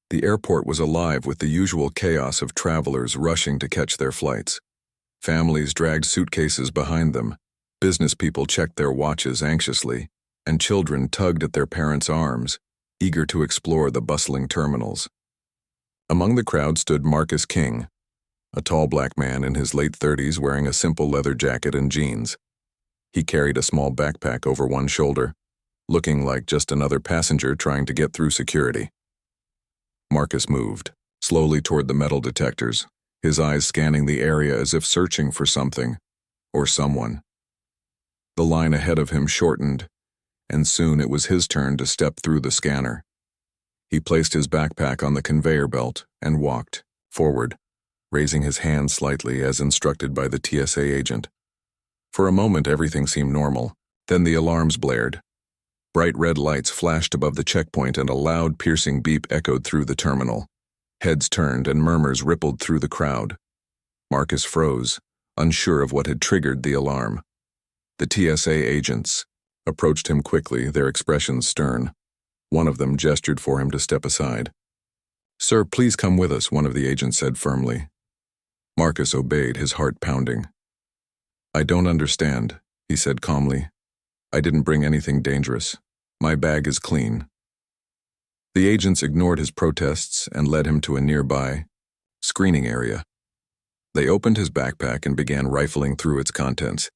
The airport was alive with the usual chaos of travelers rushing to catch their flights. Families dragged suitcases behind them, business people checked their watches anxiously, and children tugged at their parents' arms, eager to explore the bustling terminals. Among the crowd stood Marcus King, a tall black man in his late 30s wearing a simple leather jacket and jeans. He carried a small backpack over one shoulder, looking like just another passenger trying to get through security. Marcus moved, slowly toward the metal detectors, his eyes scanning the area as if searching for something, or someone. The line ahead of him shortened, and soon it was his turn to step through the scanner. He placed his backpack on the conveyor belt and walked forward, raising his hand slightly as instructed by the TSA agent. For a moment everything seemed normal, then the alarms blared. Bright red lights flashed above the checkpoint and a loud, piercing beep echoed through the terminal. Heads turned and murmurs rippled through the crowd. Marcus froze, unsure of what had triggered the alarm. The TSA agents approached him quickly, their expressions stern. One of them gestured for him to step aside. "Sir, please come with us," one of the agents said firmly. Marcus obeyed, his heart pounding. "I don't understand," he said calmly. "I didn't bring anything dangerous. My bag is clean." The agents ignored his protests and led him to a nearby screening area. They opened his backpack and began rifling through its contents.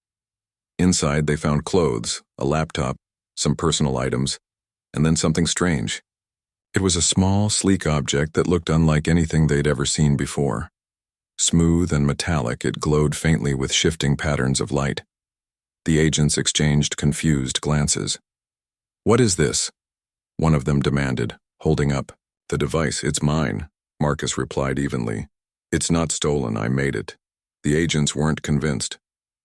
Inside they found clothes, a laptop, some personal items, and then something strange. It was a small, sleek object that looked unlike anything they'd ever seen before. Smooth and metallic, it glowed faintly with shifting patterns of light. The agents exchanged confused glances. "What is this?" one of them demanded, holding up the device. "It's mine," Marcus replied evenly. "It's not stolen, I made it." The agents weren't convinced.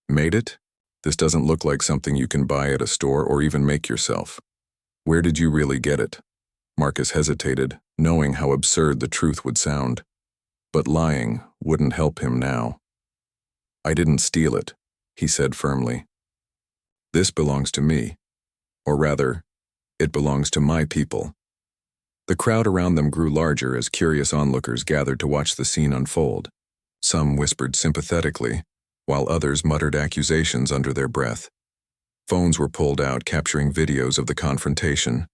"Made it? This doesn't look like something you can buy at a store or even make yourself. Where did you really get it?" Marcus hesitated, knowing how absurd the truth would sound. But lying wouldn't help him now. "I didn't steal it," he said firmly. "This belongs to me. Or rather, it belongs to my people." The crowd around them grew larger as curious onlookers gathered to watch the scene unfold. Some whispered sympathetically, while others muttered accusations under their breath. Phones were pulled out, capturing videos of the confrontation.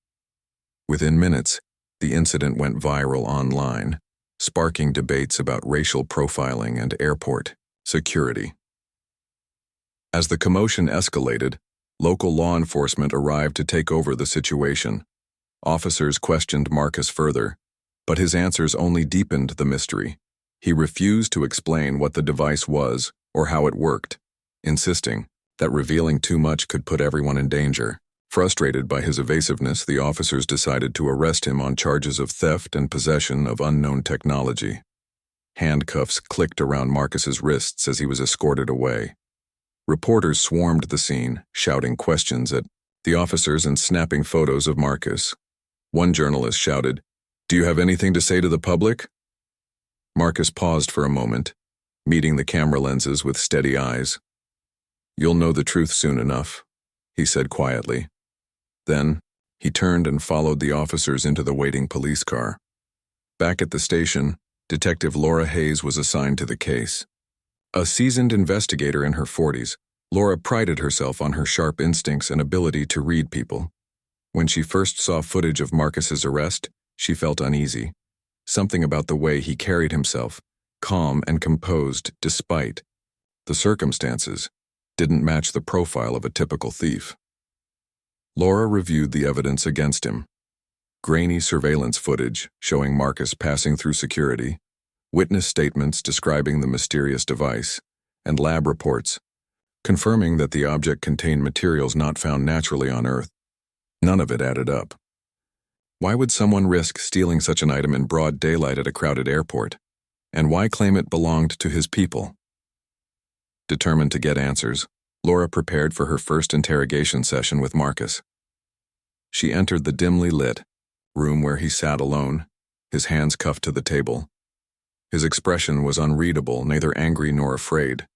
Within minutes, the incident went viral online, sparking debates about racial profiling and airport security. As the commotion escalated, local law enforcement arrived to take over the situation. Officers questioned Marcus further, but his answers only deepened the mystery. He refused to explain what the device was or how it worked, insisting that revealing too much could put everyone in danger. Frustrated by his evasiveness, the officers decided to arrest him on charges of theft and possession of unknown technology. Handcuffs clicked around Marcus's wrists as he was escorted away. Reporters swarmed the scene, shouting questions at the officers and snapping photos of Marcus. One journalist shouted, "Do you have anything to say to the public?" Marcus paused for a moment, meeting the camera lenses with steady eyes. "You'll know the truth soon enough," he said quietly. Then, he turned and followed the officers into the waiting police car. Back at the station, Detective Laura Hayes was assigned to the case. A seasoned investigator in her 40s, Laura prided herself on her sharp instincts and ability to read people. When she first saw footage of Marcus's arrest, she felt uneasy. Something about the way he carried himself, calm and composed despite the circumstances, didn't match the profile of a typical thief. Laura reviewed the evidence against him. Grainy surveillance footage showing Marcus passing through security, witness statements describing the mysterious device, and lab reports confirming that the object contained materials not found naturally on Earth. None of it added up. Why would someone risk stealing such an item in broad daylight at a crowded airport? And why claim it belonged to his people? Determined to get answers, Laura prepared for her first interrogation session with Marcus. She entered the dimly lit room where he sat alone, his hands cuffed to the table. His expression was unreadable, neither angry nor afraid.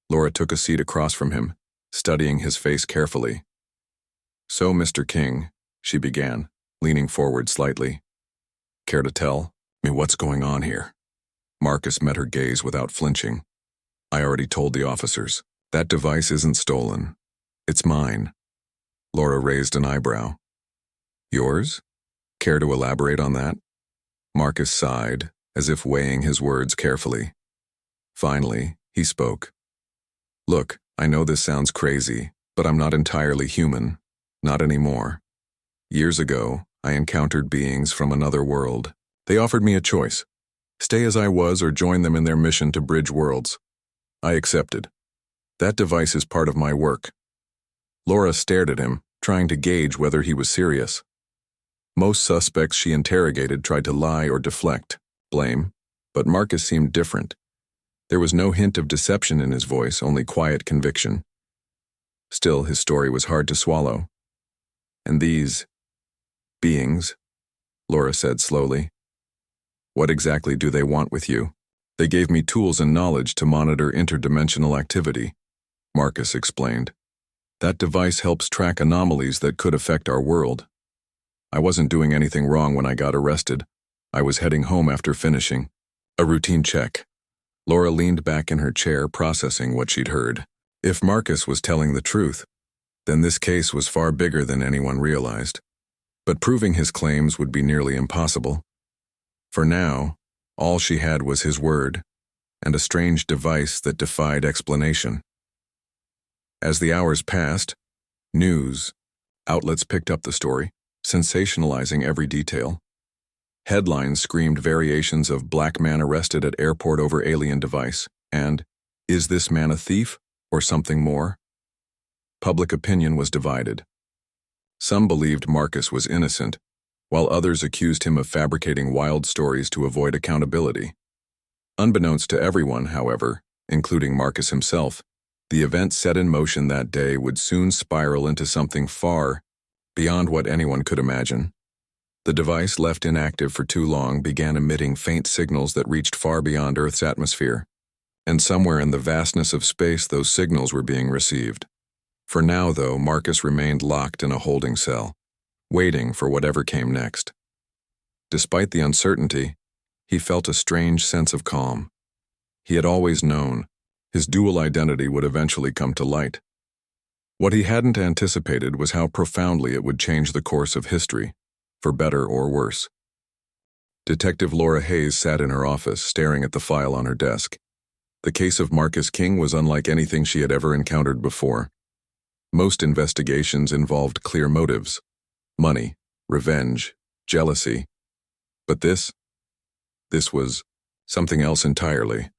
Laura took a seat across from him, studying his face carefully. "So, Mr. King," she began, leaning forward slightly, Care to tell me what's going on here? Marcus met her gaze without flinching. I already told the officers. That device isn't stolen. It's mine. Laura raised an eyebrow. Yours? Care to elaborate on that? Marcus sighed, as if weighing his words carefully. Finally, he spoke. Look, I know this sounds crazy, but I'm not entirely human. Not anymore. Years ago, I encountered beings from another world. They offered me a choice. Stay as I was or join them in their mission to bridge worlds. I accepted. That device is part of my work. Laura stared at him, trying to gauge whether he was serious. Most suspects she interrogated tried to lie or deflect, blame, but Marcus seemed different. There was no hint of deception in his voice, only quiet conviction. Still, his story was hard to swallow. And these beings, Laura said slowly. What exactly do they want with you? They gave me tools and knowledge to monitor interdimensional activity, Marcus explained. That device helps track anomalies that could affect our world. I wasn't doing anything wrong when I got arrested. I was heading home after finishing a routine check. Laura leaned back in her chair, processing what she'd heard. If Marcus was telling the truth, then this case was far bigger than anyone realized. But proving his claims would be nearly impossible. For now, all she had was his word, and a strange device that defied explanation. As the hours passed, news outlets picked up the story, sensationalizing every detail. Headlines screamed variations of "Black man arrested at airport over alien device" and "Is this man a thief or something more?" Public opinion was divided. Some believed Marcus was innocent, while others accused him of fabricating wild stories to avoid accountability. Unbeknownst to everyone, however, including Marcus himself, the events set in motion that day would soon spiral into something far beyond what anyone could imagine. The device, left inactive for too long, began emitting faint signals that reached far beyond Earth's atmosphere, and somewhere in the vastness of space those signals were being received. For now, though, Marcus remained locked in a holding cell, waiting for whatever came next. Despite the uncertainty, he felt a strange sense of calm. He had always known his dual identity would eventually come to light. What he hadn't anticipated was how profoundly it would change the course of history, for better or worse. Detective Laura Hayes sat in her office, staring at the file on her desk. The case of Marcus King was unlike anything she had ever encountered before. Most investigations involved clear motives: money, revenge, jealousy. But this was something else entirely.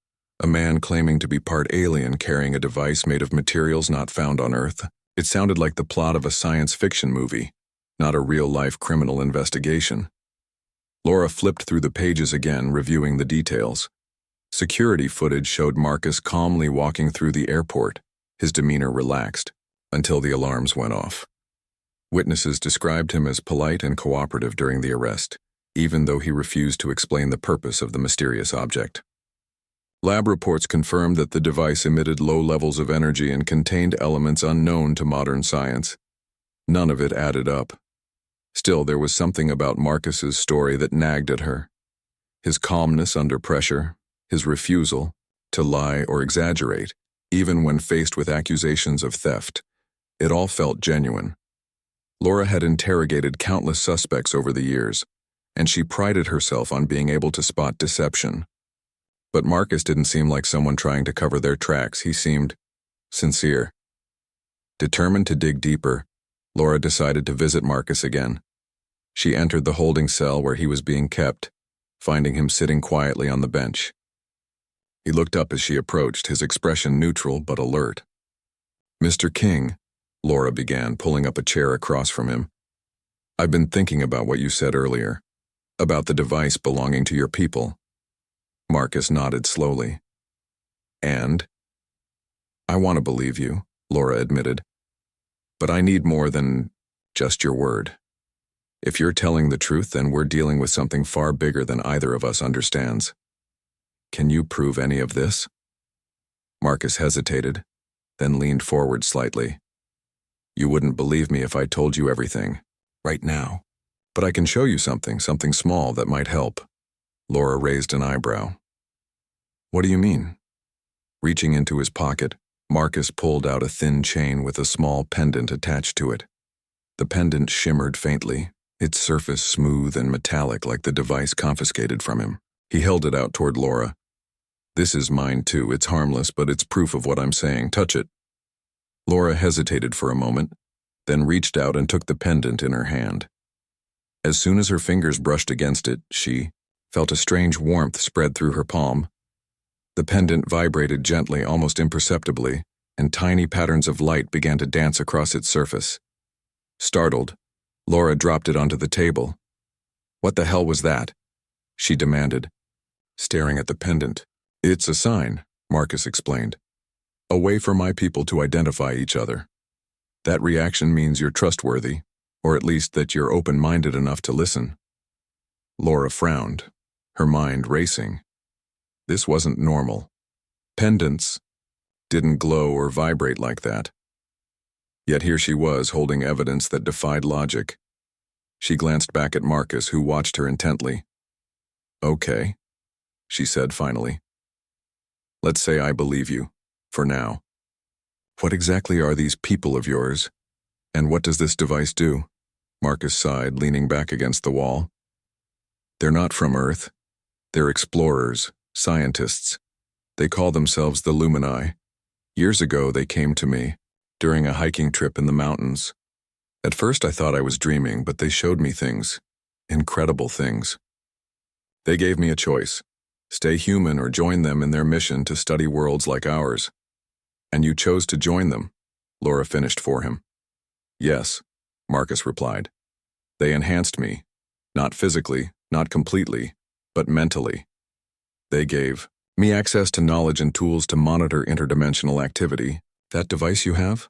A man claiming to be part alien, carrying a device made of materials not found on Earth. It sounded like the plot of a science fiction movie, not a real-life criminal investigation. Laura flipped through the pages again, reviewing the details. Security footage showed Marcus calmly walking through the airport, his demeanor relaxed, until the alarms went off. Witnesses described him as polite and cooperative during the arrest, even though he refused to explain the purpose of the mysterious object. Lab reports confirmed that the device emitted low levels of energy and contained elements unknown to modern science. None of it added up. Still, there was something about Marcus's story that nagged at her. His calmness under pressure, his refusal to lie or exaggerate, even when faced with accusations of theft. It all felt genuine. Laura had interrogated countless suspects over the years, and she prided herself on being able to spot deception. But Marcus didn't seem like someone trying to cover their tracks. He seemed sincere. Determined to dig deeper, Laura decided to visit Marcus again. She entered the holding cell where he was being kept, finding him sitting quietly on the bench. He looked up as she approached, his expression neutral but alert. "Mr. King," Laura began, pulling up a chair across from him. "I've been thinking about what you said earlier, about the device belonging to your people." Marcus nodded slowly. "And?" "I want to believe you," Laura admitted. "But I need more than just your word. If you're telling the truth, then we're dealing with something far bigger than either of us understands. Can you prove any of this?" Marcus hesitated, then leaned forward slightly. "You wouldn't believe me if I told you everything, right now." But I can show you something small that might help. Laura raised an eyebrow. What do you mean? Reaching into his pocket, Marcus pulled out a thin chain with a small pendant attached to it. The pendant shimmered faintly, its surface smooth and metallic like the device confiscated from him. He held it out toward Laura. This is mine too. It's harmless, but it's proof of what I'm saying. Touch it. Laura hesitated for a moment, then reached out and took the pendant in her hand. As soon as her fingers brushed against it, she felt a strange warmth spread through her palm. The pendant vibrated gently, almost imperceptibly, and tiny patterns of light began to dance across its surface. Startled, Laura dropped it onto the table. What the hell was that? She demanded, staring at the pendant. It's a sign, Marcus explained. A way for my people to identify each other. That reaction means you're trustworthy, or at least that you're open-minded enough to listen. Laura frowned, her mind racing. This wasn't normal. Pendants didn't glow or vibrate like that. Yet here she was, holding evidence that defied logic. She glanced back at Marcus, who watched her intently. Okay, she said finally. Let's say I believe you, for now. What exactly are these people of yours? And what does this device do? Marcus sighed, leaning back against the wall. They're not from Earth. They're explorers, scientists. They call themselves the Lumini. Years ago, they came to me, during a hiking trip in the mountains. At first, I thought I was dreaming, but they showed me things. Incredible things. They gave me a choice. Stay human or join them in their mission to study worlds like ours. And you chose to join them, Laura finished for him. Yes, Marcus replied. They enhanced me. Not physically, not completely, but mentally. They gave me access to knowledge and tools to monitor interdimensional activity. That device you have?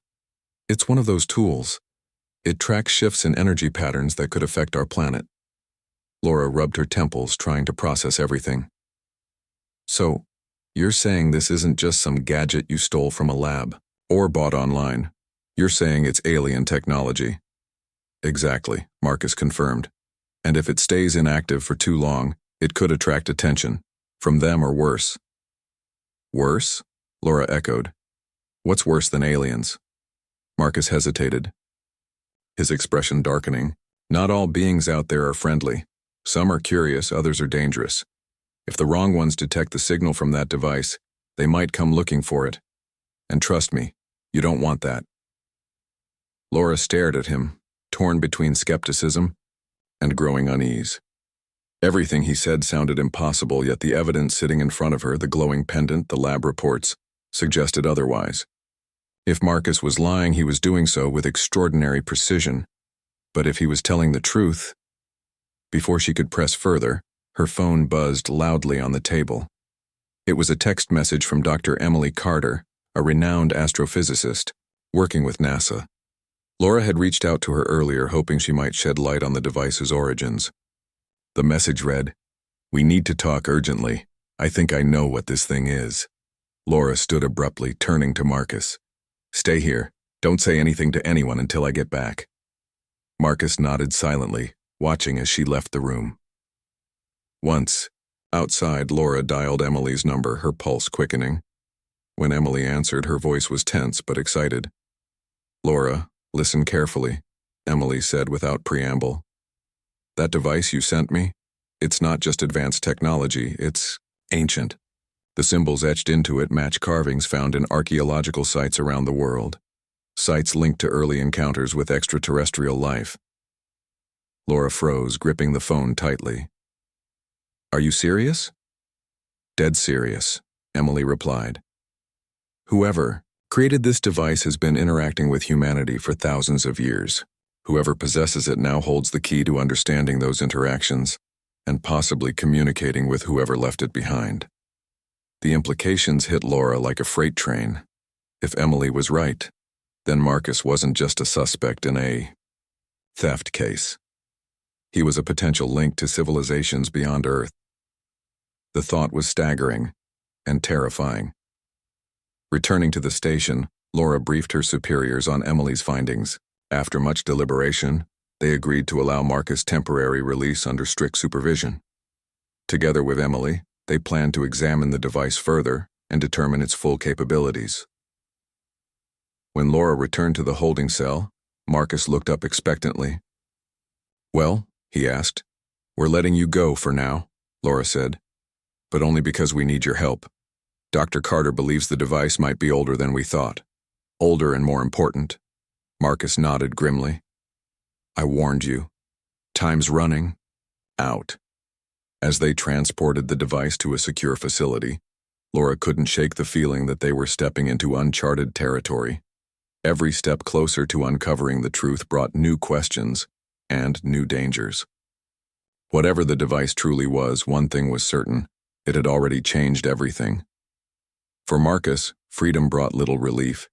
It's one of those tools. It tracks shifts in energy patterns that could affect our planet. Laura rubbed her temples, trying to process everything. So, you're saying this isn't just some gadget you stole from a lab or bought online. You're saying it's alien technology. Exactly, Marcus confirmed. And if it stays inactive for too long, it could attract attention, from them or worse. Worse? Laura echoed. What's worse than aliens? Marcus hesitated, his expression darkening. Not all beings out there are friendly. Some are curious, others are dangerous. If the wrong ones detect the signal from that device, they might come looking for it. And trust me, you don't want that. Laura stared at him, torn between skepticism and growing unease. Everything he said sounded impossible, yet the evidence sitting in front of her, the glowing pendant, the lab reports, suggested otherwise. If Marcus was lying, he was doing so with extraordinary precision. But if he was telling the truth... Before she could press further, her phone buzzed loudly on the table. It was a text message from Dr. Emily Carter, a renowned astrophysicist, working with NASA. Laura had reached out to her earlier, hoping she might shed light on the device's origins. The message read, "We need to talk urgently. I think I know what this thing is." Laura stood abruptly, turning to Marcus. "Stay here. Don't say anything to anyone until I get back." Marcus nodded silently, watching as she left the room. Once, outside, Laura dialed Emily's number, her pulse quickening. When Emily answered, her voice was tense but excited. "Laura, listen carefully," Emily said without preamble. "That device you sent me, it's not just advanced technology, it's ancient. The symbols etched into it match carvings found in archaeological sites around the world, sites linked to early encounters with extraterrestrial life." Laura froze, gripping the phone tightly. "Are you serious?" "Dead serious," Emily replied. "Whoever created this device has been interacting with humanity for thousands of years. Whoever possesses it now holds the key to understanding those interactions and possibly communicating with whoever left it behind." The implications hit Laura like a freight train. If Emily was right, then Marcus wasn't just a suspect in a theft case. He was a potential link to civilizations beyond Earth. The thought was staggering and terrifying. Returning to the station, Laura briefed her superiors on Emily's findings. After much deliberation, They agreed to allow Marcus temporary release under strict supervision. Together with Emily, they planned to examine the device further and determine its full capabilities. When Laura returned to the holding cell, Marcus looked up expectantly. "Well," he asked. "We're letting you go for now," Laura said. "But only because we need your help. Dr. Carter believes the device might be older than we thought. Older and more important." Marcus nodded grimly. "I warned you. Time's running out." As they transported the device to a secure facility, Laura couldn't shake the feeling that they were stepping into uncharted territory. Every step closer to uncovering the truth brought new questions and new dangers. Whatever the device truly was, one thing was certain: it had already changed everything. For Marcus, freedom brought little relief.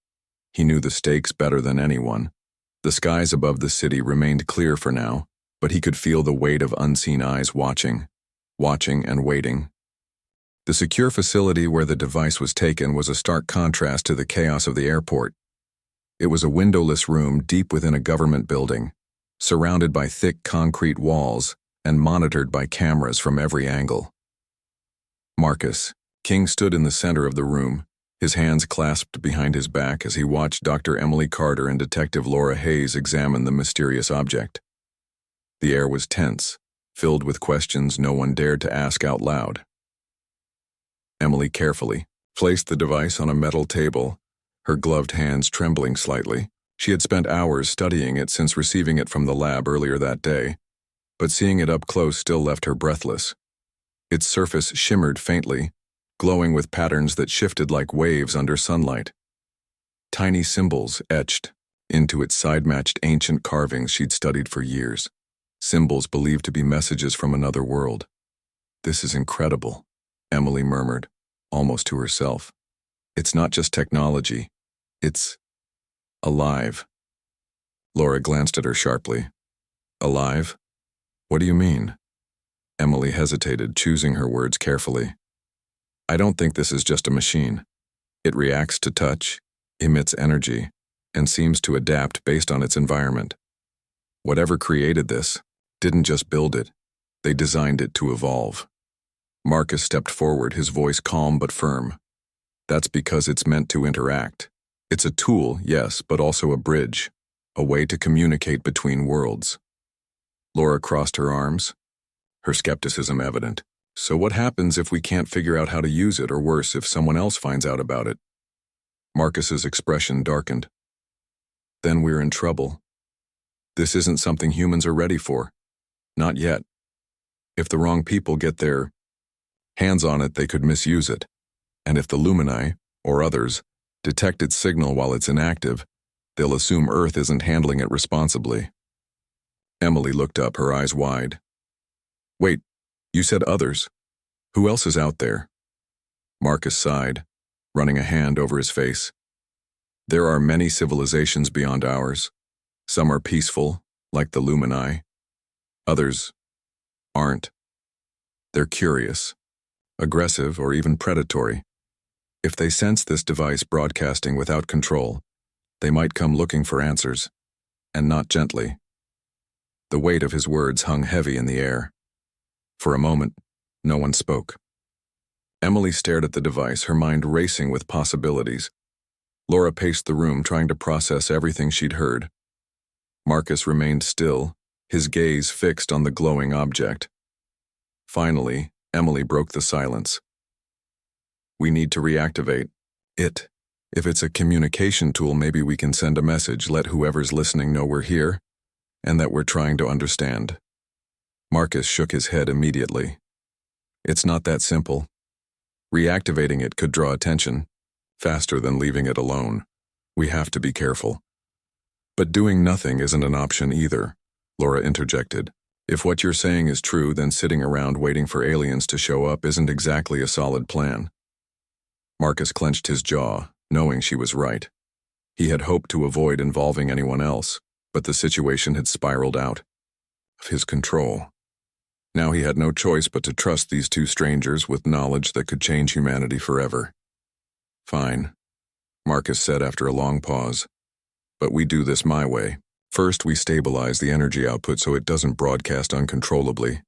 He knew the stakes better than anyone. The skies above the city remained clear for now, but he could feel the weight of unseen eyes watching and waiting. The secure facility where the device was taken was a stark contrast to the chaos of the airport. It was a windowless room deep within a government building, surrounded by thick concrete walls and monitored by cameras from every angle. Marcus King stood in the center of the room, his hands clasped behind his back as he watched Dr. Emily Carter and Detective Laura Hayes examine the mysterious object. The air was tense, filled with questions no one dared to ask out loud. Emily carefully placed the device on a metal table, her gloved hands trembling slightly. She had spent hours studying it since receiving it from the lab earlier that day, but seeing it up close still left her breathless. Its surface shimmered faintly, glowing with patterns that shifted like waves under sunlight. Tiny symbols etched into its side-matched ancient carvings she'd studied for years, symbols believed to be messages from another world. "This is incredible," Emily murmured, almost to herself. "It's not just technology. It's alive." Laura glanced at her sharply. "Alive? What do you mean?" Emily hesitated, choosing her words carefully. "I don't think this is just a machine. It reacts to touch, emits energy, and seems to adapt based on its environment. Whatever created this didn't just build it, they designed it to evolve." Marcus stepped forward, his voice calm but firm. "That's because it's meant to interact. It's a tool, yes, but also a bridge, a way to communicate between worlds." Laura crossed her arms, her skepticism evident. "So what happens if we can't figure out how to use it, or worse, if someone else finds out about it?" Marcus's expression darkened. "Then we're in trouble. This isn't something humans are ready for. Not yet. If the wrong people get their hands on it, they could misuse it. And if the Lumini, or others, detect its signal while it's inactive, they'll assume Earth isn't handling it responsibly." Emily looked up, her eyes wide. "Wait, you said others. Who else is out there?" Marcus sighed, running a hand over his face. "There are many civilizations beyond ours. Some are peaceful, like the Lumini. Others aren't. They're curious, aggressive, or even predatory. If they sense this device broadcasting without control, they might come looking for answers, and not gently." The weight of his words hung heavy in the air. For a moment, no one spoke. Emily stared at the device, her mind racing with possibilities. Laura paced the room, trying to process everything she'd heard. Marcus remained still, his gaze fixed on the glowing object. Finally, Emily broke the silence. "We need to reactivate it. If it's a communication tool, maybe we can send a message, let whoever's listening know we're here, and that we're trying to understand." Marcus shook his head immediately. "It's not that simple. Reactivating it could draw attention, faster than leaving it alone. We have to be careful." "But doing nothing isn't an option either," Laura interjected. "If what you're saying is true, then sitting around waiting for aliens to show up isn't exactly a solid plan." Marcus clenched his jaw, knowing she was right. He had hoped to avoid involving anyone else, but the situation had spiraled out of his control. Now he had no choice but to trust these two strangers with knowledge that could change humanity forever. "Fine," Marcus said after a long pause. "But we do this my way. First, we stabilize the energy output so it doesn't broadcast uncontrollably.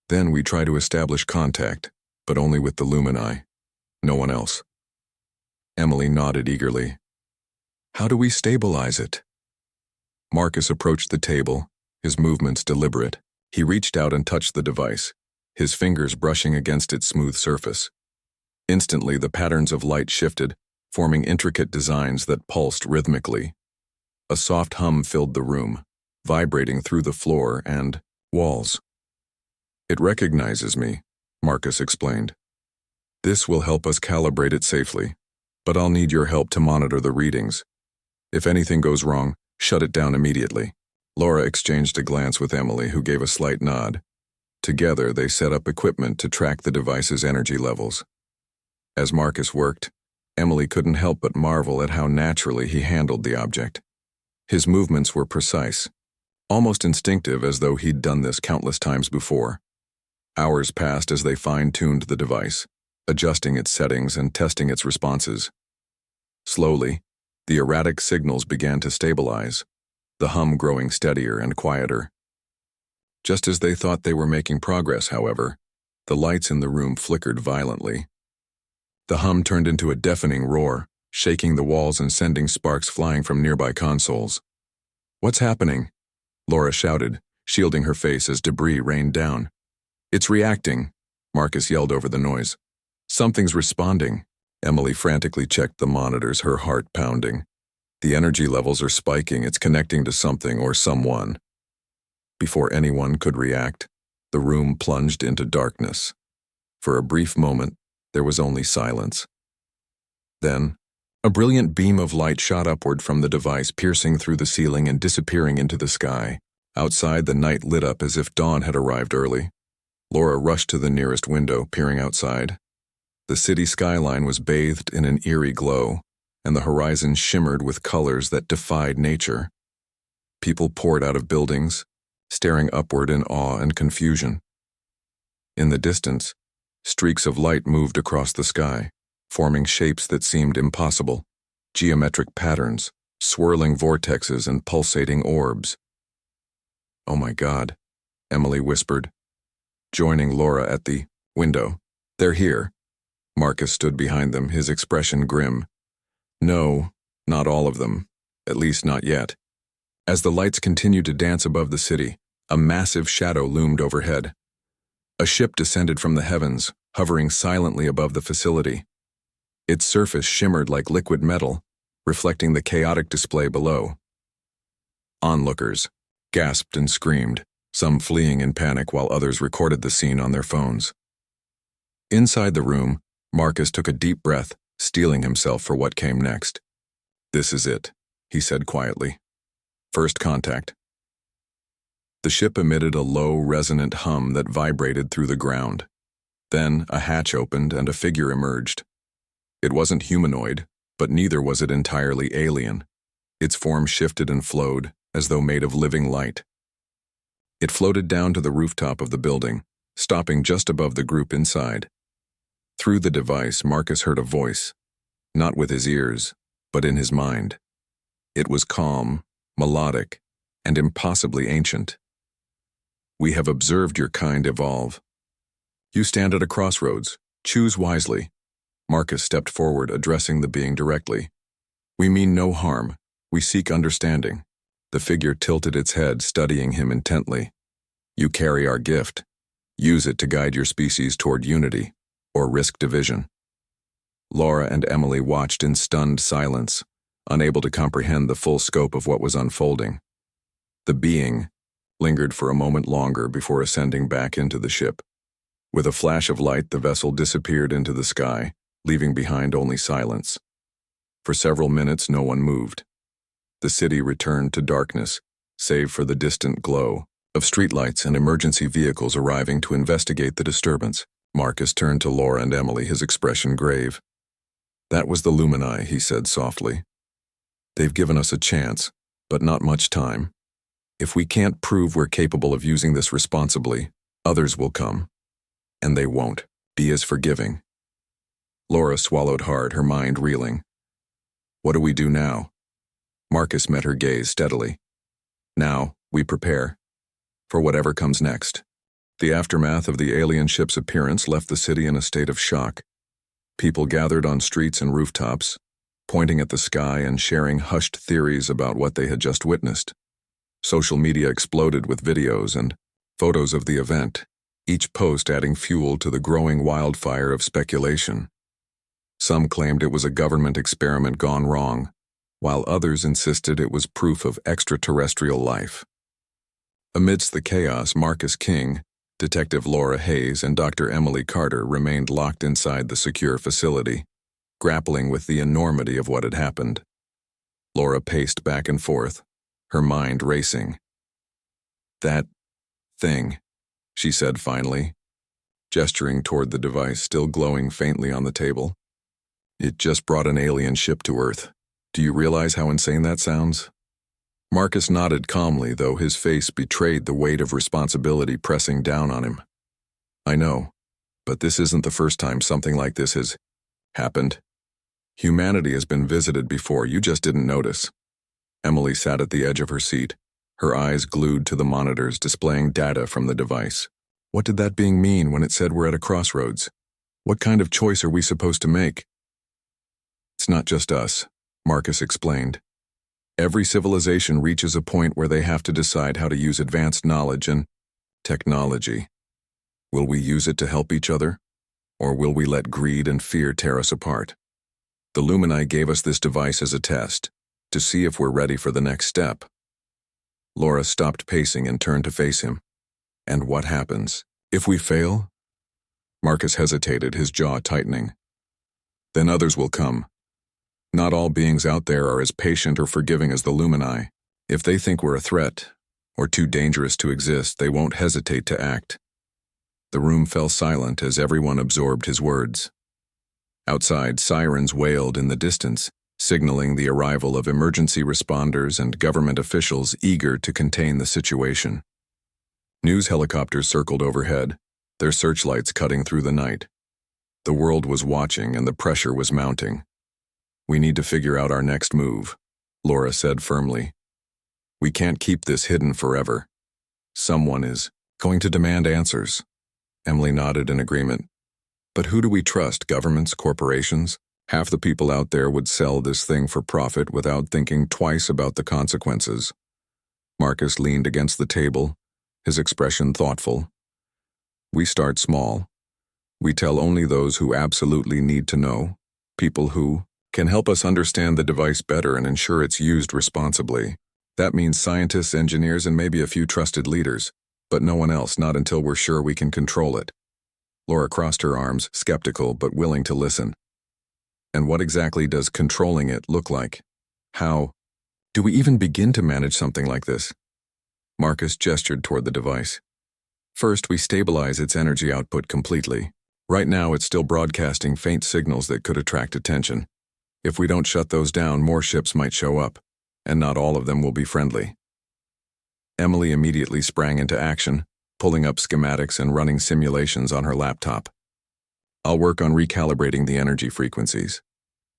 Then we try to establish contact, but only with the lumini, no one else. Emily nodded eagerly. How do we stabilize it? Marcus approached the table, his movements deliberate. He reached out and touched the device, his fingers brushing against its smooth surface. Instantly, the patterns of light shifted, forming intricate designs that pulsed rhythmically. A soft hum filled the room, vibrating through the floor and walls. It recognizes me, Marcus explained. This will help us calibrate it safely, but I'll need your help to monitor the readings. If anything goes wrong, shut it down immediately. Laura exchanged a glance with Emily, who gave a slight nod. Together, they set up equipment to track the device's energy levels. As Marcus worked, Emily couldn't help but marvel at how naturally he handled the object. His movements were precise, almost instinctive, as though he'd done this countless times before. Hours passed as they fine-tuned the device, adjusting its settings and testing its responses. Slowly, the erratic signals began to stabilize, the hum growing steadier and quieter. Just as they thought they were making progress, however, the lights in the room flickered violently. The hum turned into a deafening roar, shaking the walls and sending sparks flying from nearby consoles. What's happening? Laura shouted, shielding her face as debris rained down. It's reacting, Marcus yelled over the noise. Something's responding. Emily frantically checked the monitors, her heart pounding. The energy levels are spiking, it's connecting to something or someone. Before anyone could react, the room plunged into darkness. For a brief moment, there was only silence. Then, a brilliant beam of light shot upward from the device, piercing through the ceiling and disappearing into the sky. Outside, the night lit up as if dawn had arrived early. Laura rushed to the nearest window, peering outside. The city skyline was bathed in an eerie glow, and the horizon shimmered with colors that defied nature. People poured out of buildings, staring upward in awe and confusion. In the distance, streaks of light moved across the sky, forming shapes that seemed impossible, geometric patterns, swirling vortexes and pulsating orbs. Oh my God, Emily whispered, joining Laura at the window. They're here. Marcus stood behind them, his expression grim. No, not all of them, at least not yet. As the lights continued to dance above the city, a massive shadow loomed overhead. A ship descended from the heavens, hovering silently above the facility. Its surface shimmered like liquid metal, reflecting the chaotic display below. Onlookers gasped and screamed, some fleeing in panic while others recorded the scene on their phones. Inside the room, Marcus took a deep breath, steeling himself for what came next. This is it, he said quietly. First contact. The ship emitted a low, resonant hum that vibrated through the ground. Then a hatch opened and a figure emerged. It wasn't humanoid, but neither was it entirely alien. Its form shifted and flowed, as though made of living light. It floated down to the rooftop of the building, stopping just above the group inside. Through the device, Marcus heard a voice, not with his ears, but in his mind. It was calm, melodic, and impossibly ancient. We have observed your kind evolve. You stand at a crossroads. Choose wisely. Marcus stepped forward, addressing the being directly. We mean no harm. We seek understanding. The figure tilted its head, studying him intently. You carry our gift. Use it to guide your species toward unity, or risk division. Laura and Emily watched in stunned silence, unable to comprehend the full scope of what was unfolding. The being lingered for a moment longer before ascending back into the ship. With a flash of light, the vessel disappeared into the sky, leaving behind only silence. For several minutes, no one moved. The city returned to darkness, save for the distant glow of streetlights and emergency vehicles arriving to investigate the disturbance. Marcus turned to Laura and Emily, his expression grave. That was the Lumini, he said softly. They've given us a chance, but not much time. If we can't prove we're capable of using this responsibly, others will come. And they won't be as forgiving. Laura swallowed hard, her mind reeling. What do we do now? Marcus met her gaze steadily. Now, we prepare for whatever comes next. The aftermath of the alien ship's appearance left the city in a state of shock. People gathered on streets and rooftops, pointing at the sky and sharing hushed theories about what they had just witnessed. Social media exploded with videos and photos of the event, each post adding fuel to the growing wildfire of speculation. Some claimed it was a government experiment gone wrong, while others insisted it was proof of extraterrestrial life. Amidst the chaos, Marcus King, Detective Laura Hayes, and Dr. Emily Carter remained locked inside the secure facility, grappling with the enormity of what had happened. Laura paced back and forth, her mind racing. "That thing," she said finally, gesturing toward the device still glowing faintly on the table. "It just brought an alien ship to Earth. Do you realize how insane that sounds?" Marcus nodded calmly, though his face betrayed the weight of responsibility pressing down on him. "I know, but this isn't the first time something like this has happened. Humanity has been visited before, you just didn't notice." Emily sat at the edge of her seat, her eyes glued to the monitors displaying data from the device. What did that being mean when it said we're at a crossroads? What kind of choice are we supposed to make? "It's not just us," Marcus explained. "Every civilization reaches a point where they have to decide how to use advanced knowledge and technology. Will we use it to help each other, or will we let greed and fear tear us apart? The Lumini gave us this device as a test, to see if we're ready for the next step." Laura stopped pacing and turned to face him. "And what happens if we fail?" Marcus hesitated, his jaw tightening. "Then others will come. Not all beings out there are as patient or forgiving as the Lumini. If they think we're a threat, or too dangerous to exist, they won't hesitate to act." The room fell silent as everyone absorbed his words. Outside, sirens wailed in the distance, signaling the arrival of emergency responders and government officials eager to contain the situation. News helicopters circled overhead, their searchlights cutting through the night. The world was watching and the pressure was mounting. "We need to figure out our next move," Laura said firmly. "We can't keep this hidden forever. Someone is going to demand answers." Emily nodded in agreement. "But who do we trust, governments, corporations? Half the people out there would sell this thing for profit without thinking twice about the consequences." Marcus leaned against the table, his expression thoughtful. "We start small. We tell only those who absolutely need to know, people who can help us understand the device better and ensure it's used responsibly. That means scientists, engineers, and maybe a few trusted leaders, but no one else, not until we're sure we can control it." Laura crossed her arms, skeptical but willing to listen. "And what exactly does controlling it look like? How do we even begin to manage something like this?" Marcus gestured toward the device. "First, we stabilize its energy output completely. Right now, it's still broadcasting faint signals that could attract attention. If we don't shut those down, more ships might show up, and not all of them will be friendly." Emily immediately sprang into action, pulling up schematics and running simulations on her laptop. "I'll work on recalibrating the energy frequencies.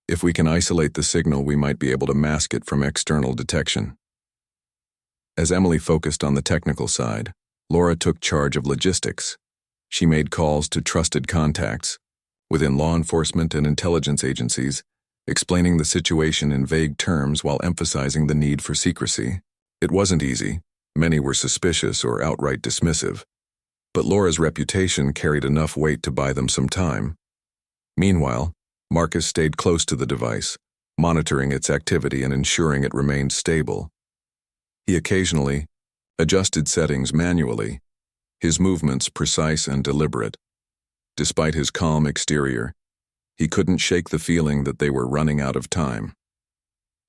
If we can isolate the signal, we might be able to mask it from external detection." As Emily focused on the technical side, Laura took charge of logistics. She made calls to trusted contacts within law enforcement and intelligence agencies, explaining the situation in vague terms while emphasizing the need for secrecy. It wasn't easy. Many were suspicious or outright dismissive, but Laura's reputation carried enough weight to buy them some time. Meanwhile, Marcus stayed close to the device, monitoring its activity and ensuring it remained stable. He occasionally adjusted settings manually, his movements precise and deliberate. Despite his calm exterior, he couldn't shake the feeling that they were running out of time.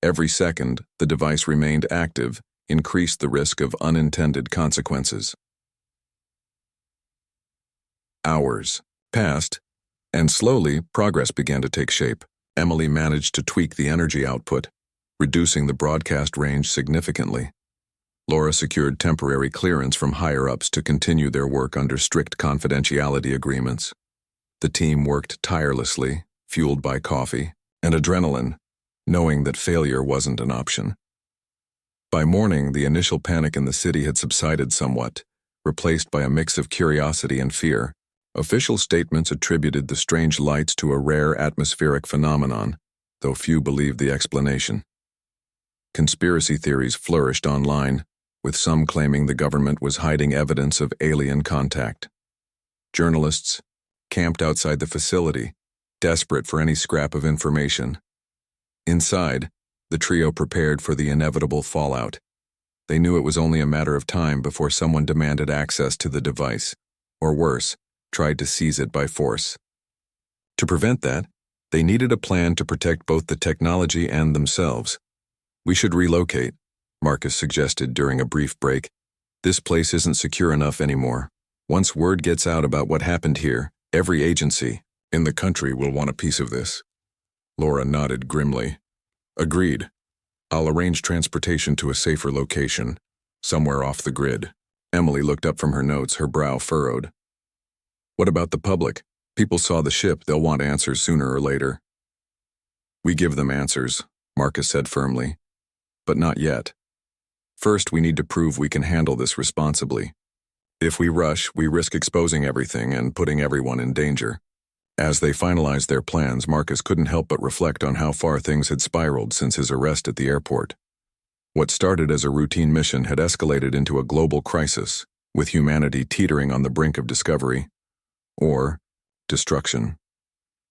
Every second the device remained active increased the risk of unintended consequences. Hours passed, and slowly progress began to take shape. Emily managed to tweak the energy output, reducing the broadcast range significantly. Laura secured temporary clearance from higher-ups to continue their work under strict confidentiality agreements. The team worked tirelessly, fueled by coffee and adrenaline, knowing that failure wasn't an option. By morning, the initial panic in the city had subsided somewhat, replaced by a mix of curiosity and fear. Official statements attributed the strange lights to a rare atmospheric phenomenon, though few believed the explanation. Conspiracy theories flourished online, with some claiming the government was hiding evidence of alien contact. Journalists camped outside the facility, desperate for any scrap of information. Inside, the trio prepared for the inevitable fallout. They knew it was only a matter of time before someone demanded access to the device, or worse, tried to seize it by force. To prevent that, they needed a plan to protect both the technology and themselves. "We should relocate," Marcus suggested during a brief break. "This place isn't secure enough anymore. Once word gets out about what happened here, every agency in the country will want a piece of this." Laura nodded grimly. "Agreed. I'll arrange transportation to a safer location, somewhere off the grid." Emily looked up from her notes, her brow furrowed. "What about the public? People saw the ship, they'll want answers sooner or later." "We give them answers," Marcus said firmly. "But not yet. First, we need to prove we can handle this responsibly. If we rush, we risk exposing everything and putting everyone in danger." As they finalized their plans, Marcus couldn't help but reflect on how far things had spiraled since his arrest at the airport. What started as a routine mission had escalated into a global crisis, with humanity teetering on the brink of discovery, or destruction.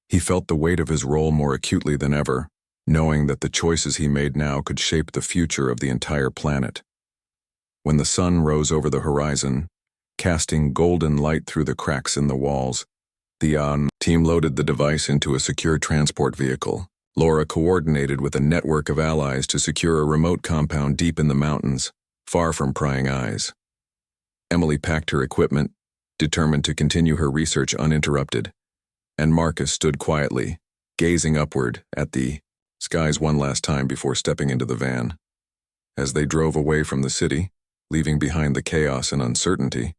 He felt the weight of his role more acutely than ever, knowing that the choices he made now could shape the future of the entire planet. When the sun rose over the horizon, casting golden light through the cracks in the walls, the team loaded the device into a secure transport vehicle. Laura coordinated with a network of allies to secure a remote compound deep in the mountains, far from prying eyes. Emily packed her equipment, determined to continue her research uninterrupted, and Marcus stood quietly, gazing upward at the skies one last time before stepping into the van. As they drove away from the city, leaving behind the chaos and uncertainty,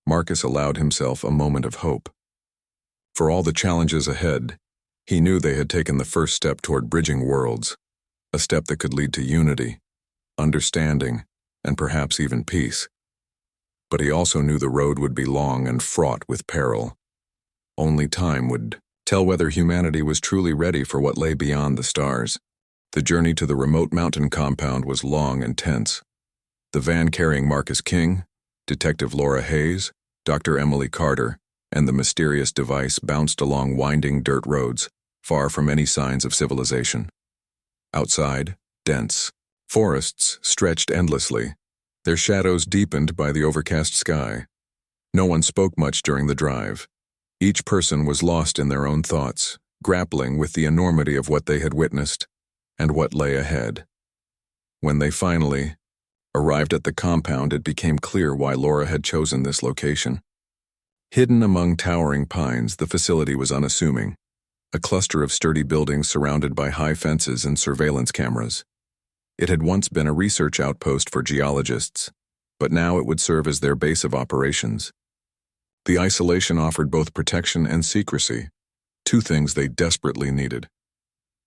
Marcus allowed himself a moment of hope. For all the challenges ahead, he knew they had taken the first step toward bridging worlds, a step that could lead to unity, understanding, and perhaps even peace. But he also knew the road would be long and fraught with peril. Only time would tell whether humanity was truly ready for what lay beyond the stars. The journey to the remote mountain compound was long and tense. The van carrying Marcus King, Detective Laura Hayes, Dr. Emily Carter, and the mysterious device bounced along winding dirt roads, far from any signs of civilization. Outside, dense forests stretched endlessly, their shadows deepened by the overcast sky. No one spoke much during the drive. Each person was lost in their own thoughts, grappling with the enormity of what they had witnessed and what lay ahead. When they finally arrived at the compound, it became clear why Laura had chosen this location. Hidden among towering pines, the facility was unassuming, a cluster of sturdy buildings surrounded by high fences and surveillance cameras. It had once been a research outpost for geologists, but now it would serve as their base of operations. The isolation offered both protection and secrecy, two things they desperately needed.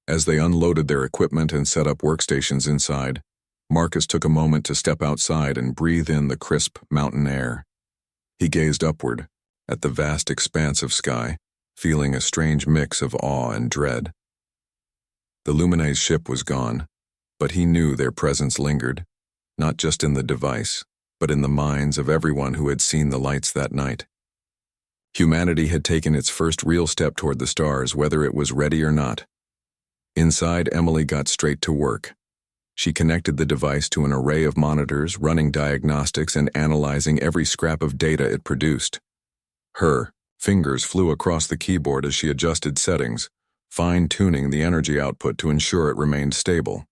As they unloaded their equipment and set up workstations inside, Marcus took a moment to step outside and breathe in the crisp mountain air. He gazed upward, at the vast expanse of sky, feeling a strange mix of awe and dread. The Luminae's ship was gone, but he knew their presence lingered, not just in the device, but in the minds of everyone who had seen the lights that night. Humanity had taken its first real step toward the stars, whether it was ready or not. Inside, Emily got straight to work. She connected the device to an array of monitors, running diagnostics and analyzing every scrap of data it produced. Her fingers flew across the keyboard as she adjusted settings, fine-tuning the energy output to ensure it remained stable.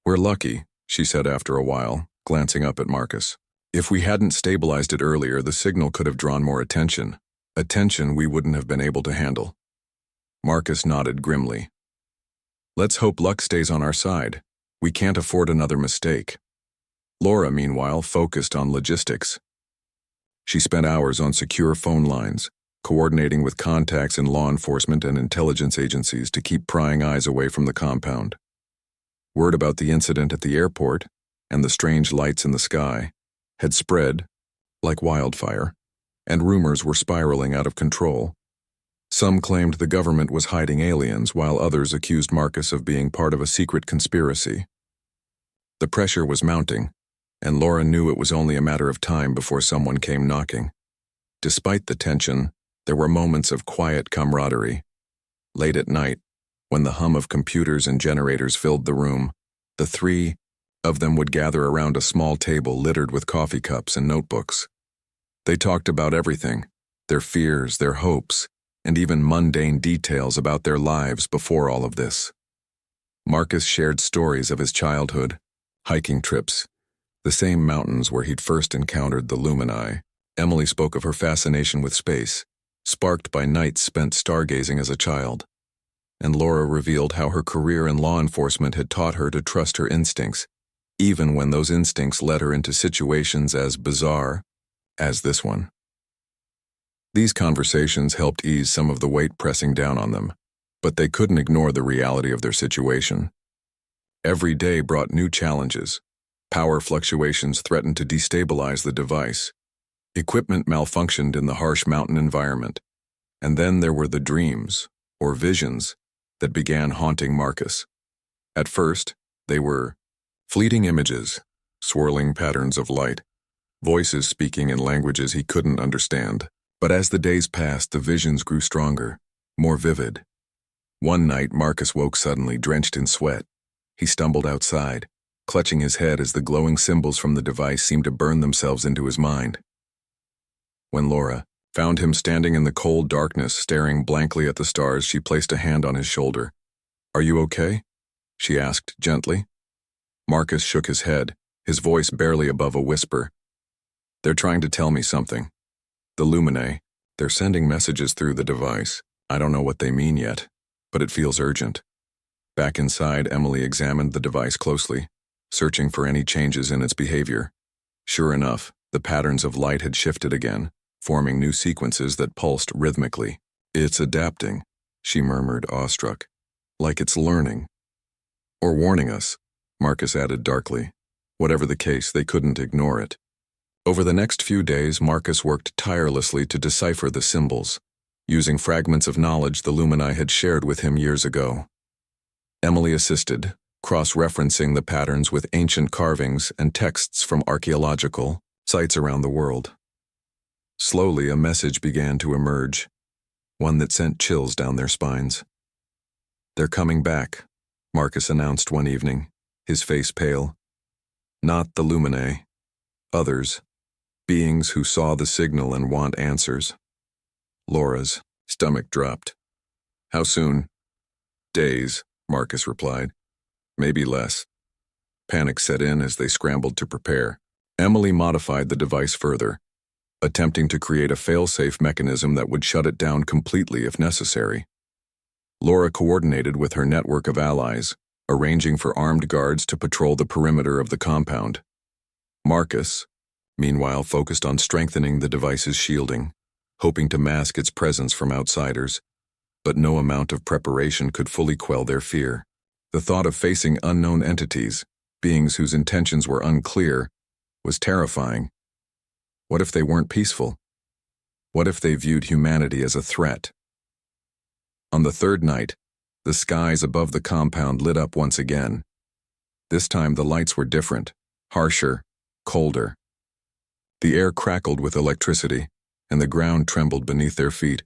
"We're lucky," she said after a while, glancing up at Marcus. "If we hadn't stabilized it earlier, the signal could have drawn more attention we wouldn't have been able to handle." Marcus nodded grimly. "Let's hope luck stays on our side. We can't afford another mistake." Laura, meanwhile, focused on logistics. She spent hours on secure phone lines, coordinating with contacts in law enforcement and intelligence agencies to keep prying eyes away from the compound. Word about the incident at the airport, and the strange lights in the sky had spread like wildfire, and rumors were spiraling out of control. Some claimed the government was hiding aliens, while others accused Marcus of being part of a secret conspiracy. The pressure was mounting, and Laura knew it was only a matter of time before someone came knocking. Despite the tension, there were moments of quiet camaraderie. Late at night, when the hum of computers and generators filled the room, the three of them would gather around a small table littered with coffee cups and notebooks. They talked about everything, their fears, their hopes, and even mundane details about their lives before all of this. Marcus shared stories of his childhood, hiking trips, the same mountains where he'd first encountered the Lumini. Emily spoke of her fascination with space, sparked by nights spent stargazing as a child. And Laura revealed how her career in law enforcement had taught her to trust her instincts, even when those instincts led her into situations as bizarre as this one. These conversations helped ease some of the weight pressing down on them, but they couldn't ignore the reality of their situation. Every day brought new challenges. Power fluctuations threatened to destabilize the device. Equipment malfunctioned in the harsh mountain environment. And then there were the dreams, or visions, that began haunting Marcus. At first, they were fleeting images, swirling patterns of light, voices speaking in languages he couldn't understand. But as the days passed, the visions grew stronger, more vivid. One night, Marcus woke suddenly, drenched in sweat. He stumbled outside, clutching his head as the glowing symbols from the device seemed to burn themselves into his mind. When Laura found him standing in the cold darkness, staring blankly at the stars, she placed a hand on his shoulder. "Are you okay?" she asked gently. Marcus shook his head, his voice barely above a whisper. "They're trying to tell me something. The Lumine, they're sending messages through the device. I don't know what they mean yet, but it feels urgent." Back inside, Emily examined the device closely, searching for any changes in its behavior. Sure enough, the patterns of light had shifted again, forming new sequences that pulsed rhythmically. "It's adapting," she murmured, awestruck. "Like it's learning." "Or warning us," Marcus added darkly. Whatever the case, they couldn't ignore it. Over the next few days, Marcus worked tirelessly to decipher the symbols, using fragments of knowledge the Lumini had shared with him years ago. Emily assisted, cross-referencing the patterns with ancient carvings and texts from archaeological sites around the world. Slowly, a message began to emerge, one that sent chills down their spines. "They're coming back," Marcus announced one evening, his face pale. "Not the Lumini, others. Beings who saw the signal and want answers." Laura's stomach dropped. "How soon?" "Days," Marcus replied. "Maybe less." Panic set in as they scrambled to prepare. Emily modified the device further, attempting to create a fail-safe mechanism that would shut it down completely if necessary. Laura coordinated with her network of allies, arranging for armed guards to patrol the perimeter of the compound. Marcus, meanwhile, focused on strengthening the device's shielding, hoping to mask its presence from outsiders, but no amount of preparation could fully quell their fear. The thought of facing unknown entities, beings whose intentions were unclear, was terrifying. What if they weren't peaceful? What if they viewed humanity as a threat? On the third night, the skies above the compound lit up once again. This time the lights were different, harsher, colder. The air crackled with electricity, and the ground trembled beneath their feet.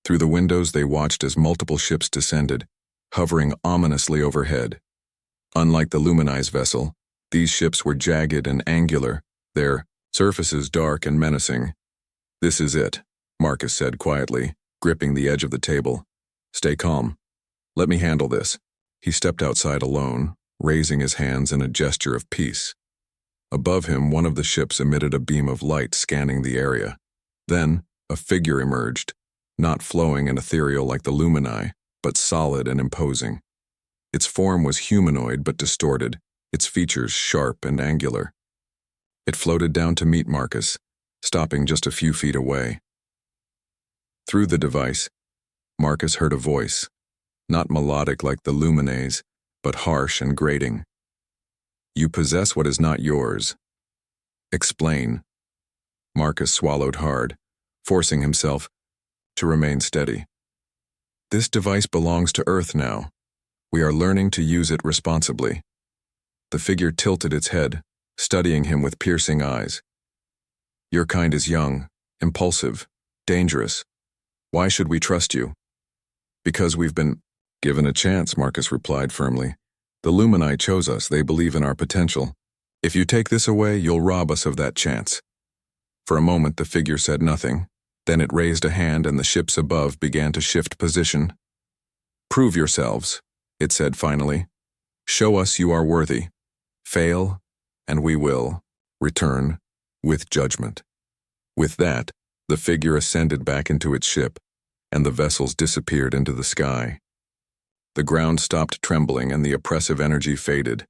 Through the windows they watched as multiple ships descended, hovering ominously overhead. Unlike the Lumini's vessel, these ships were jagged and angular, their surfaces dark and menacing. "This is it," Marcus said quietly, gripping the edge of the table. "Stay calm. Let me handle this." He stepped outside alone, raising his hands in a gesture of peace. Above him, one of the ships emitted a beam of light scanning the area. Then, a figure emerged, not flowing and ethereal like the Lumini, but solid and imposing. Its form was humanoid but distorted, its features sharp and angular. It floated down to meet Marcus, stopping just a few feet away. Through the device, Marcus heard a voice, not melodic like the Lumines, but harsh and grating. You possess what is not yours. Explain. Marcus swallowed hard, forcing himself to remain steady. This device belongs to Earth now. We are learning to use it responsibly. The figure tilted its head, studying him with piercing eyes. Your kind is young, impulsive, dangerous. Why should we trust you? Because we've been given a chance, Marcus replied firmly. The Lumini chose us. They believe in our potential. If you take this away, you'll rob us of that chance. For a moment, the figure said nothing. Then it raised a hand and the ships above began to shift position. Prove yourselves, it said finally. Show us you are worthy. Fail, and we will return with judgment. With that, the figure ascended back into its ship, and the vessels disappeared into the sky. The ground stopped trembling and the oppressive energy faded,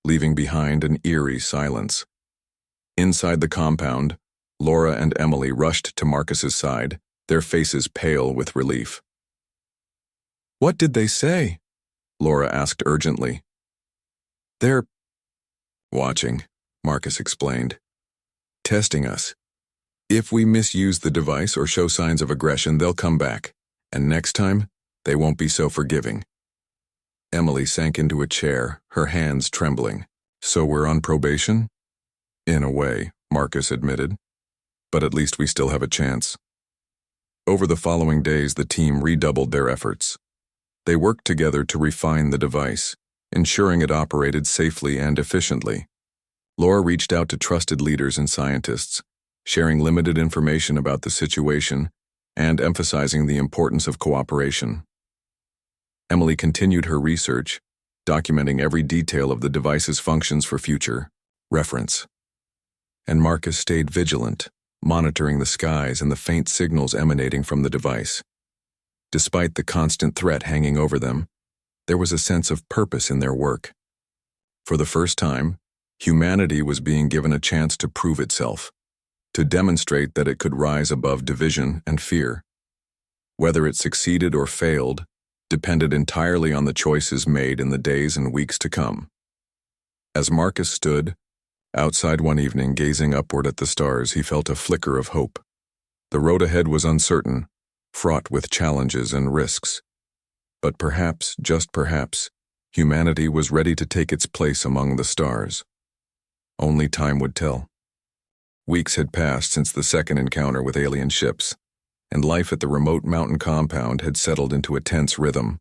leaving behind an eerie silence. Inside the compound, Laura and Emily rushed to Marcus's side, their faces pale with relief. What did they say? Laura asked urgently. They're watching, Marcus explained. Testing us. If we misuse the device or show signs of aggression, they'll come back, and next time, they won't be so forgiving. Emily sank into a chair, her hands trembling. So we're on probation? In a way, Marcus admitted. But at least we still have a chance. Over the following days, the team redoubled their efforts. They worked together to refine the device, ensuring it operated safely and efficiently. Laura reached out to trusted leaders and scientists, sharing limited information about the situation and emphasizing the importance of cooperation. Emily continued her research, documenting every detail of the device's functions for future reference. And Marcus stayed vigilant, monitoring the skies and the faint signals emanating from the device. Despite the constant threat hanging over them, there was a sense of purpose in their work. For the first time, humanity was being given a chance to prove itself, to demonstrate that it could rise above division and fear. Whether it succeeded or failed depended entirely on the choices made in the days and weeks to come. As Marcus stood outside one evening, gazing upward at the stars, he felt a flicker of hope. The road ahead was uncertain, fraught with challenges and risks. But perhaps, just perhaps, humanity was ready to take its place among the stars. Only time would tell. Weeks had passed since the second encounter with alien ships, and life at the remote mountain compound had settled into a tense rhythm.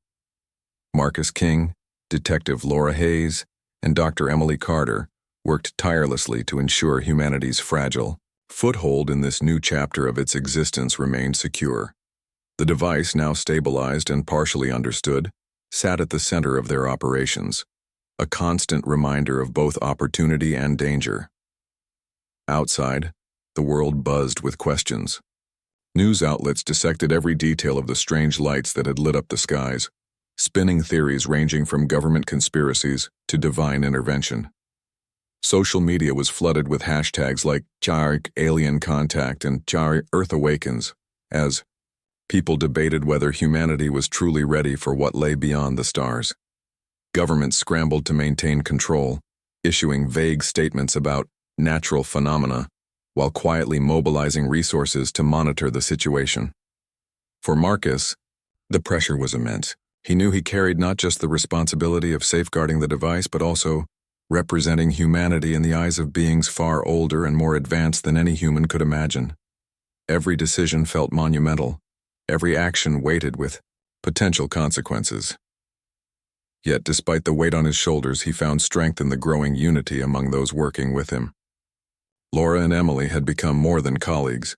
Marcus King, Detective Laura Hayes, and Dr. Emily Carter worked tirelessly to ensure humanity's fragile foothold in this new chapter of its existence remained secure. The device, now stabilized and partially understood, sat at the center of their operations, a constant reminder of both opportunity and danger. Outside, the world buzzed with questions. News outlets dissected every detail of the strange lights that had lit up the skies, spinning theories ranging from government conspiracies to divine intervention. Social media was flooded with hashtags like #alien contact and #Earth awakens, as people debated whether humanity was truly ready for what lay beyond the stars. Governments scrambled to maintain control, issuing vague statements about natural phenomena, while quietly mobilizing resources to monitor the situation. For Marcus, the pressure was immense. He knew he carried not just the responsibility of safeguarding the device, but also representing humanity in the eyes of beings far older and more advanced than any human could imagine. Every decision felt monumental, every action weighted with potential consequences. Yet, despite the weight on his shoulders, he found strength in the growing unity among those working with him. Laura and Emily had become more than colleagues.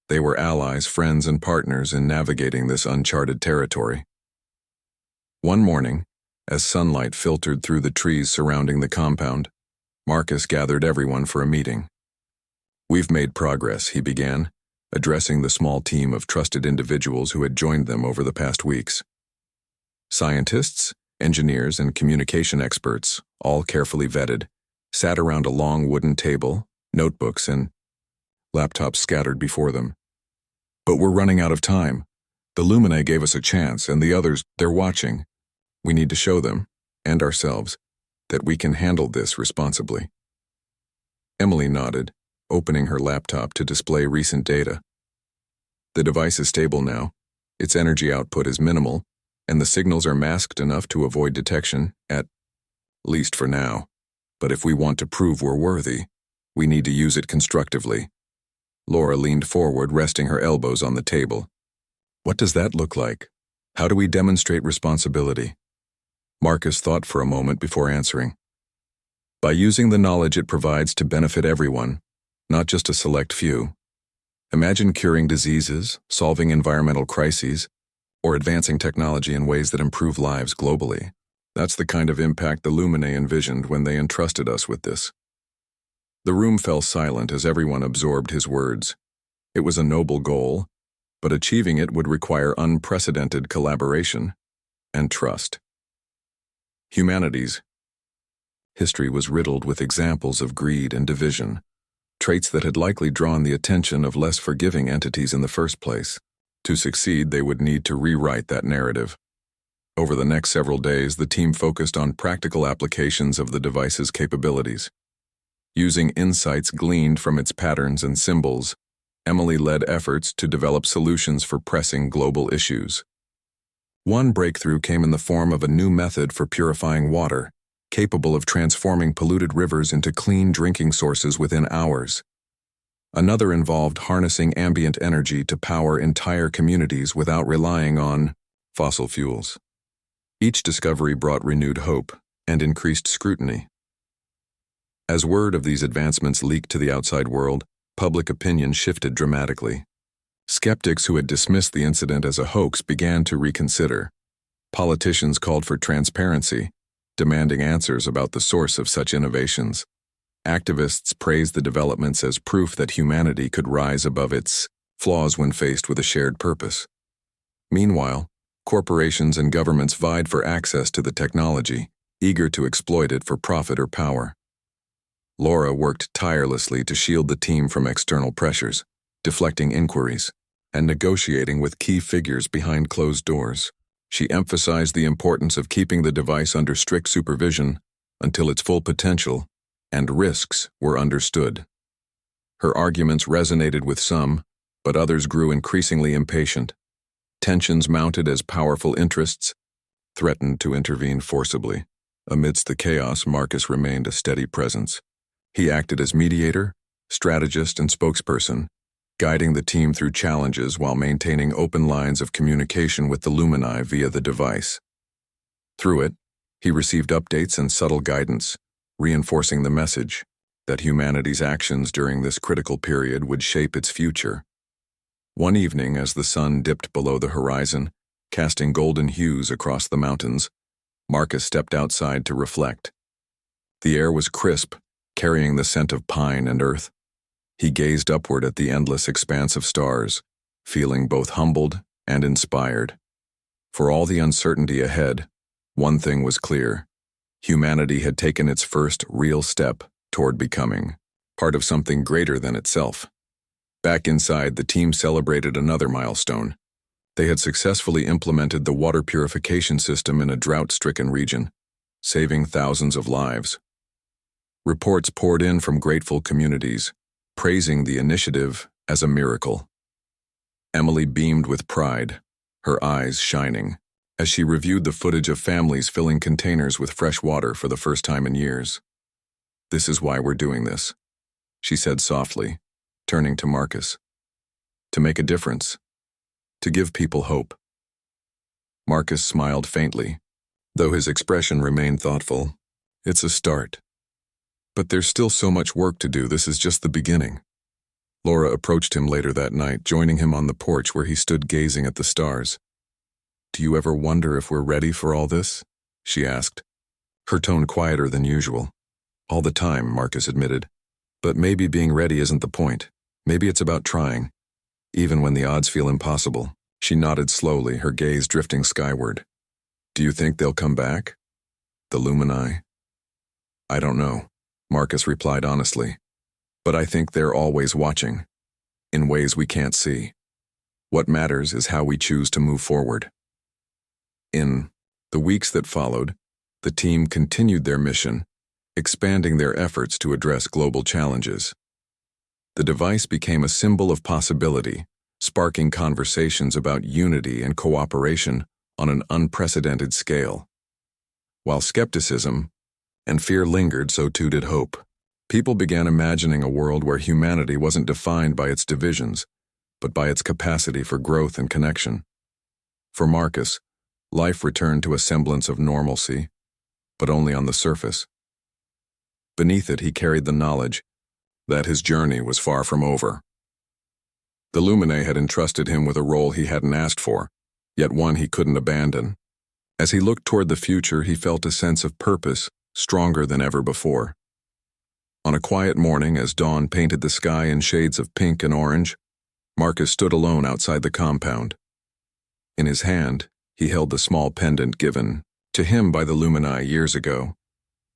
They were allies, friends, and partners in navigating this uncharted territory. One morning, as sunlight filtered through the trees surrounding the compound, Marcus gathered everyone for a meeting. "We've made progress," he began, addressing the small team of trusted individuals who had joined them over the past weeks. Scientists, engineers, and communication experts, all carefully vetted, sat around a long wooden table, notebooks and laptops scattered before them. "But we're running out of time. The Lumine gave us a chance, and the others, they're watching. We need to show them, and ourselves, that we can handle this responsibly. Emily nodded, opening her laptop to display recent data. The device is stable now, its energy output is minimal, and the signals are masked enough to avoid detection, at least for now. But if we want to prove we're worthy, we need to use it constructively. Laura leaned forward, resting her elbows on the table. What does that look like? How do we demonstrate responsibility? Marcus thought for a moment before answering. By using the knowledge it provides to benefit everyone, not just a select few. Imagine curing diseases, solving environmental crises, or advancing technology in ways that improve lives globally. That's the kind of impact the Luminae envisioned when they entrusted us with this. The room fell silent as everyone absorbed his words. It was a noble goal, but achieving it would require unprecedented collaboration and trust. Humanity's history was riddled with examples of greed and division, traits that had likely drawn the attention of less forgiving entities in the first place. To succeed, they would need to rewrite that narrative. Over the next several days, the team focused on practical applications of the device's capabilities. Using insights gleaned from its patterns and symbols, Emily led efforts to develop solutions for pressing global issues. One breakthrough came in the form of a new method for purifying water, capable of transforming polluted rivers into clean drinking sources within hours. Another involved harnessing ambient energy to power entire communities without relying on fossil fuels. Each discovery brought renewed hope and increased scrutiny. As word of these advancements leaked to the outside world, public opinion shifted dramatically. Skeptics who had dismissed the incident as a hoax began to reconsider. Politicians called for transparency, demanding answers about the source of such innovations. Activists praised the developments as proof that humanity could rise above its flaws when faced with a shared purpose. Meanwhile, corporations and governments vied for access to the technology, eager to exploit it for profit or power. Laura worked tirelessly to shield the team from external pressures, deflecting inquiries, and negotiating with key figures behind closed doors. She emphasized the importance of keeping the device under strict supervision until its full potential and risks were understood. Her arguments resonated with some, but others grew increasingly impatient. Tensions mounted as powerful interests threatened to intervene forcibly. Amidst the chaos, Marcus remained a steady presence. He acted as mediator, strategist, and spokesperson, guiding the team through challenges while maintaining open lines of communication with the Luminae via the device. Through it, he received updates and subtle guidance, reinforcing the message that humanity's actions during this critical period would shape its future. One evening, as the sun dipped below the horizon, casting golden hues across the mountains, Marcus stepped outside to reflect. The air was crisp, carrying the scent of pine and earth. He gazed upward at the endless expanse of stars, feeling both humbled and inspired. For all the uncertainty ahead, one thing was clear. Humanity had taken its first real step toward becoming part of something greater than itself. Back inside, the team celebrated another milestone. They had successfully implemented the water purification system in a drought-stricken region, saving thousands of lives. Reports poured in from grateful communities, praising the initiative as a miracle. Emily beamed with pride, her eyes shining, as she reviewed the footage of families filling containers with fresh water for the first time in years. "This is why we're doing this," she said softly, turning to Marcus. "To make a difference. To give people hope." Marcus smiled faintly, though his expression remained thoughtful. "It's a start. But there's still so much work to do. This is just the beginning." Laura approached him later that night, joining him on the porch where he stood gazing at the stars. "Do you ever wonder if we're ready for all this?" she asked, her tone quieter than usual. "All the time," Marcus admitted. "But maybe being ready isn't the point. Maybe it's about trying, even when the odds feel impossible." She nodded slowly, her gaze drifting skyward. "Do you think they'll come back? The Luminae?" "I don't know," Marcus replied honestly. "But I think they're always watching, in ways we can't see. What matters is how we choose to move forward." In the weeks that followed, The team continued their mission, expanding their efforts to address global challenges. The device became a symbol of possibility, sparking conversations about unity and cooperation on an unprecedented scale. While skepticism and fear lingered, so too did hope. People began imagining a world where humanity wasn't defined by its divisions, but by its capacity for growth and connection. For Marcus, life returned to a semblance of normalcy, but only on the surface. Beneath it, he carried the knowledge that his journey was far from over. The Lumine had entrusted him with a role he hadn't asked for, yet one he couldn't abandon. As he looked toward the future, he felt a sense of purpose stronger than ever before. On a quiet morning, as dawn painted the sky in shades of pink and orange, Marcus stood alone outside the compound. In his hand, he held the small pendant given to him by the Lumini years ago.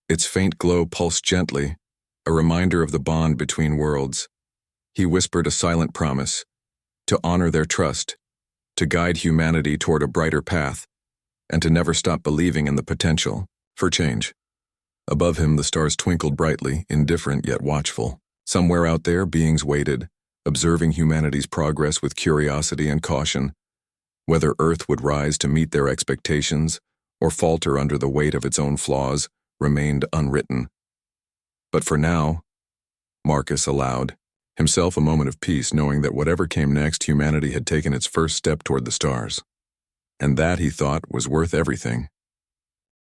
Its faint glow pulsed gently, a reminder of the bond between worlds. He whispered a silent promise to honor their trust, to guide humanity toward a brighter path, and to never stop believing in the potential for change. Above him, the stars twinkled brightly, indifferent yet watchful. Somewhere out there, beings waited, observing humanity's progress with curiosity and caution. Whether Earth would rise to meet their expectations or falter under the weight of its own flaws remained unwritten. But for now, Marcus allowed himself a moment of peace, knowing that whatever came next, humanity had taken its first step toward the stars. And that, he thought, was worth everything.